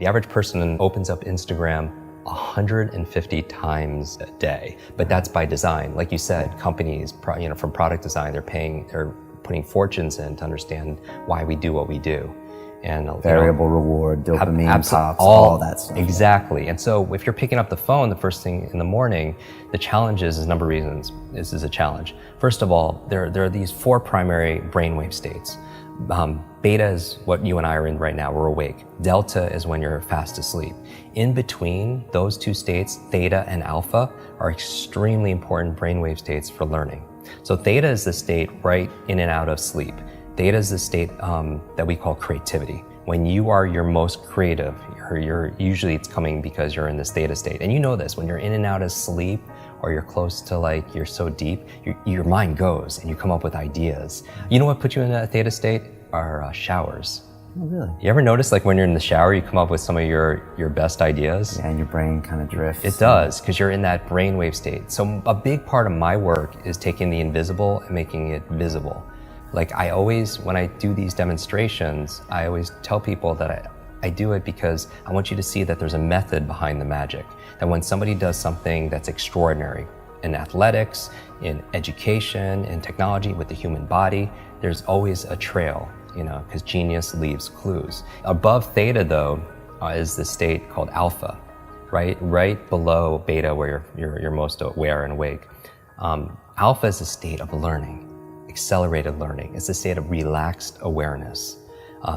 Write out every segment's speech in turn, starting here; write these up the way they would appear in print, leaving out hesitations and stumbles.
The average person opens up Instagram 150 times a day, but that's by design. Like you said, companies, from product design, they're putting fortunes in to understand why we do what we do. And variable reward, dopamine pops, all that stuff. Exactly. And so if you're picking up the phone the first thing in the morning, the challenge is a number of reasons. This is a challenge. First of all, there are these 4 primary brainwave states. Beta is what you and I are in right now, we're awake. Delta is when you're fast asleep. In between those 2 states, theta and alpha, are extremely important brainwave states for learning. So theta is the state right in and out of sleep. Theta is the state that we call creativity. When you are your most creative, usually it's coming because you're in this theta state. And you know this, when you're in and out of sleep, or you're close to you're so deep, your mind goes and you come up with ideas. You know what puts you in a theta state? Are showers. Oh, really? You ever notice when you're in the shower, you come up with some of your best ideas? Yeah, and your brain kind of drifts. It does, because you're in that brainwave state. So a big part of my work is taking the invisible and making it visible. I always, when I do these demonstrations, I always tell people that I do it because I want you to see that there's a method behind the magic. That when somebody does something that's extraordinary in athletics, in education, in technology, with the human body, there's always a trail, because genius leaves clues. Above theta, though, is the state called alpha, right below beta, where you're most aware and awake. Alpha is a state of learning, accelerated learning. It's a state of relaxed awareness.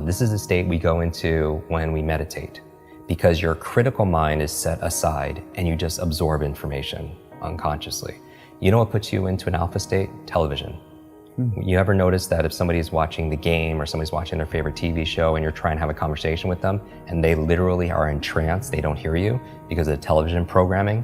This is a state we go into when we meditate, because your critical mind is set aside and you just absorb information unconsciously. You know what puts you into an alpha state? Television. You ever notice that if somebody's watching the game or somebody's watching their favorite TV show and you're trying to have a conversation with them and they literally are in trance, they don't hear you because of the television programming,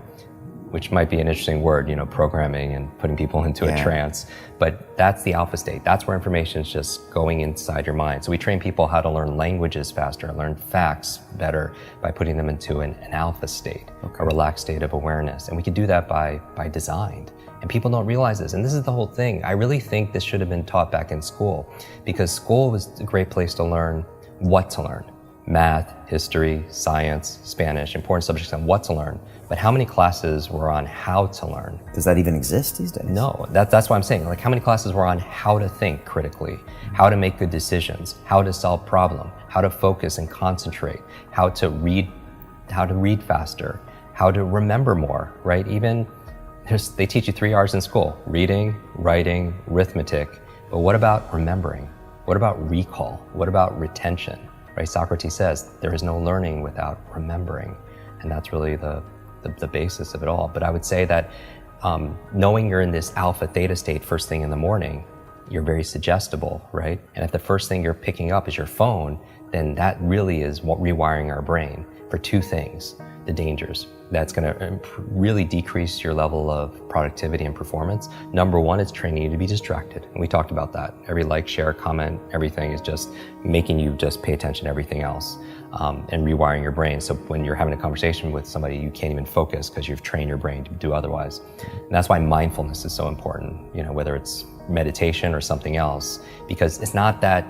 which might be an interesting word, programming and putting people into a trance. But that's the alpha state. That's where information is just going inside your mind. So we train people how to learn languages faster, learn facts better by putting them into an alpha state, a relaxed state of awareness. And we can do that by design. And people don't realize this. And this is the whole thing. I really think this should have been taught back in school, because school was a great place to learn what to learn. Math, history, science, Spanish, important subjects on what to learn. But how many classes were on how to learn? Does that even exist these days? No, that's what I'm saying. How many classes were on how to think critically, how to make good decisions, how to solve problems, how to focus and concentrate, how to read faster, how to remember more, right? Even they teach you 3 R's in school: reading, writing, arithmetic. But what about remembering? What about recall? What about retention? Right? Socrates says there is no learning without remembering. And that's really the basis of it all. But I would say that knowing you're in this alpha theta state first thing in the morning, you're very suggestible, right? And if the first thing you're picking up is your phone, then that really is rewiring our brain for 2 things. The dangers. That's going to really decrease your level of productivity and performance. Number 1, it's training you to be distracted. And we talked about that. Every like, share, comment, everything is just making you just pay attention to everything else, and rewiring your brain. So when you're having a conversation with somebody, you can't even focus because you've trained your brain to do otherwise. And that's why mindfulness is so important, whether it's meditation or something else, because it's not that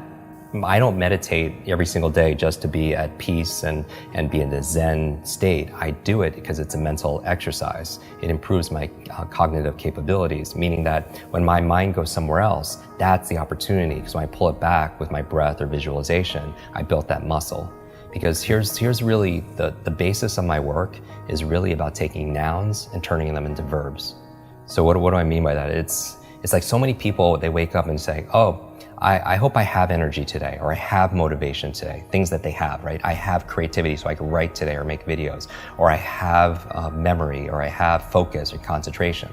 I don't meditate every single day just to be at peace and be in the Zen state. I do it because it's a mental exercise. It improves my cognitive capabilities, meaning that when my mind goes somewhere else, that's the opportunity. Because when I pull it back with my breath or visualization, I built that muscle. Because here's really the basis of my work is really about taking nouns and turning them into verbs. So what do I mean by that? It's like so many people, they wake up and say, oh, I hope I have energy today, or I have motivation today, things that they have, right? I have creativity so I can write today or make videos, or I have memory, or I have focus or concentration.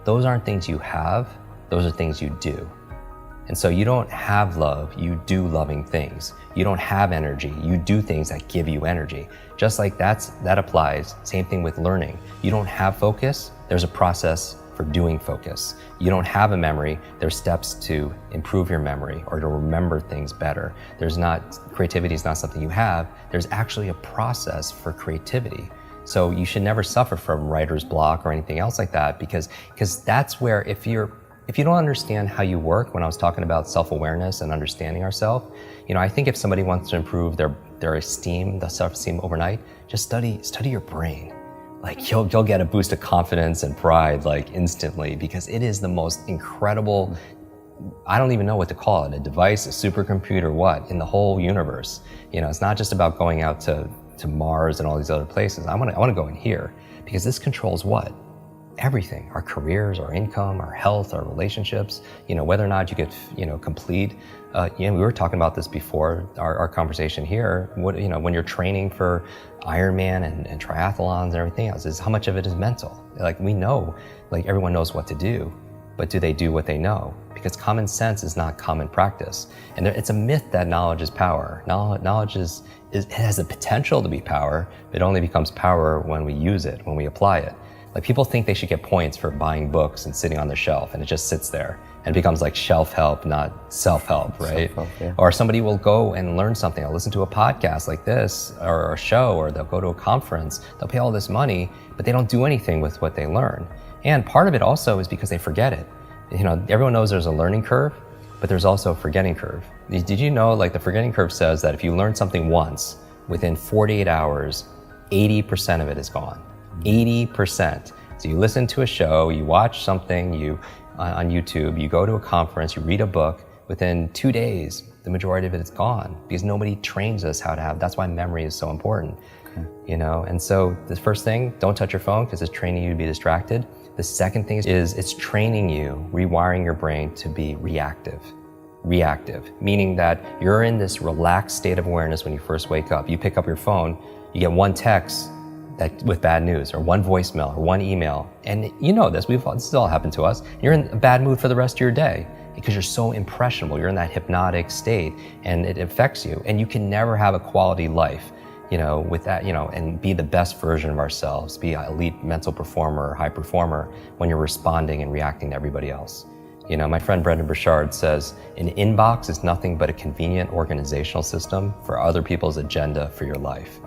Those aren't things you have, those are things you do. And so you don't have love, you do loving things. You don't have energy, you do things that give you energy. Just like that applies, same thing with learning. You don't have focus, there's a process for doing focus. You don't have a memory, there's steps to improve your memory or to remember things better. Creativity is not something you have, there's actually a process for creativity. So you should never suffer from writer's block or anything else like that, because that's where if you don't understand how you work, when I was talking about self-awareness and understanding ourselves, I think if somebody wants to improve their their self-esteem overnight, just study your brain. Like you'll get a boost of confidence and pride like instantly, because it is the most incredible, I don't even know what to call it, a device, a supercomputer, what, in the whole universe. You know, it's not just about going out to Mars and all these other places. I want to go in here, because this controls what? Everything, our careers, our income, our health, our relationships, you know, whether or not you get, you know, complete. We were talking about this before our conversation here. What, you know, when you're training for Ironman and triathlons and everything else, is how much of it is mental. Like we know, like everyone knows what to do, but do they do what they know? Because common sense is not common practice. And it's a myth that knowledge is power. Knowledge it has the potential to be power, but it only becomes power when we use it, when we apply it. Like people think they should get points for buying books and sitting on their shelf, and it just sits there and becomes like shelf help, not self-help, right? Self-help, yeah. Or somebody will go and learn something. They'll listen to a podcast like this or a show, or they'll go to a conference. They'll pay all this money, but they don't do anything with what they learn. And part of it also is because they forget it. You know, everyone knows there's a learning curve, but there's also a forgetting curve. Did you know, like the forgetting curve says that if you learn something once, within 48 hours, 80% of it is gone. 80%. So you listen to a show, you watch something on YouTube, you go to a conference, you read a book, within 2 days, the majority of it is gone, because nobody trains us how to have, that's why memory is so important. Okay. You know, and so the first thing, don't touch your phone, because it's training you to be distracted. The second thing is it's training you, rewiring your brain to be reactive. Reactive, meaning that you're in this relaxed state of awareness when you first wake up. You pick up your phone, you get one text with bad news, or one voicemail, or one email. And you know this has all happened to us. You're in a bad mood for the rest of your day because you're so impressionable. You're in that hypnotic state and it affects you. And you can never have a quality life, you know, with that, you know, and be the best version of ourselves, be an elite mental performer or high performer when you're responding and reacting to everybody else. You know, my friend Brendan Burchard says, an inbox is nothing but a convenient organizational system for other people's agenda for your life.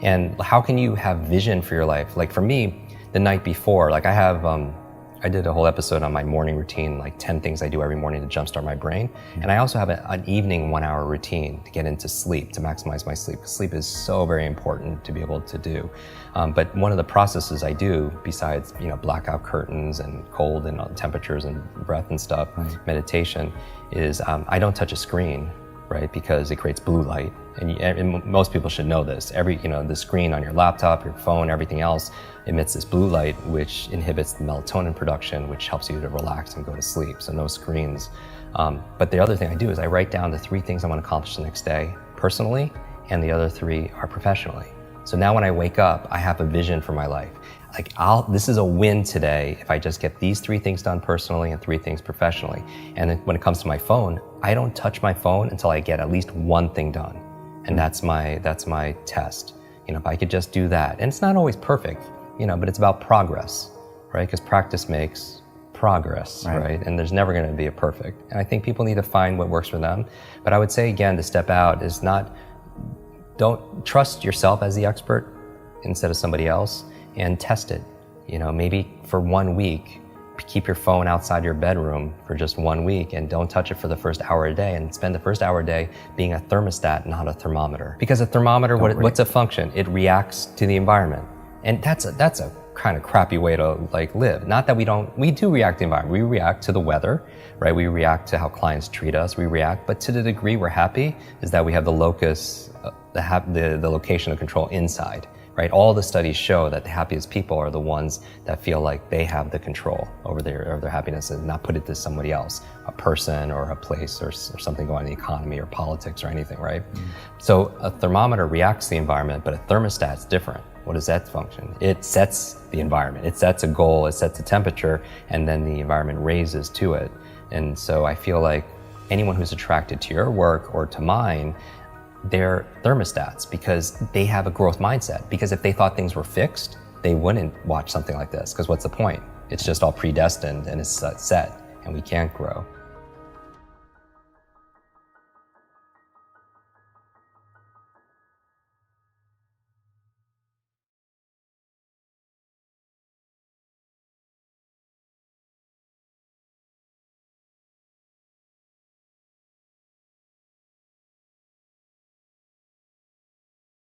And how can you have vision for your life? Like for me, the night before, like I did a whole episode on my morning routine, like 10 things I do every morning to jumpstart my brain. And I also have an evening 1 hour routine to get into sleep, to maximize my sleep. Sleep is so very important to be able to do. But one of the processes I do, besides, you know, blackout curtains and cold and temperatures and breath and stuff, meditation, is I don't touch a screen, right? Because it creates blue light. And most people should know this. The screen on your laptop, your phone, everything else emits this blue light, which inhibits the melatonin production, which helps you to relax and go to sleep. So no screens. But the other thing I do is I write down the 3 things I want to accomplish the next day personally, and the other 3 are professionally. So now when I wake up, I have a vision for my life. Like this is a win today if I just get these 3 things done personally and 3 things professionally. And then when it comes to my phone, I don't touch my phone until I get at least 1 thing done. And that's my test. You know, if I could just do that. And it's not always perfect, you know, but it's about progress, right? Because practice makes progress, right? And there's never going to be a perfect. And I think people need to find what works for them. But I would say, again, to step out is don't trust yourself as the expert instead of somebody else, and test it. You know, maybe for 1 week, keep your phone outside your bedroom for just 1 week and don't touch it for the first hour a day, and spend the first hour a day being a thermostat, not a thermometer. Because a thermometer, what's a function? It reacts to the environment. And that's a kind of crappy way to like live. Not that we do react to the environment. We react to the weather, right? We react to how clients treat us. We react, but to the degree we're happy is that we have the locus, the location of control inside. Right? All the studies show that the happiest people are the ones that feel like they have the control over their happiness and not put it to somebody else, a person or a place or something going on in the economy or politics or anything, right? So a thermometer reacts to the environment, but a thermostat's different. What does that function? It sets the environment. It sets a goal, it sets a temperature, and then the environment raises to it. And so I feel like anyone who's attracted to your work or to mine, they're thermostats because they have a growth mindset. Because if they thought things were fixed, they wouldn't watch something like this. Because what's the point? It's just all predestined and it's set, and we can't grow.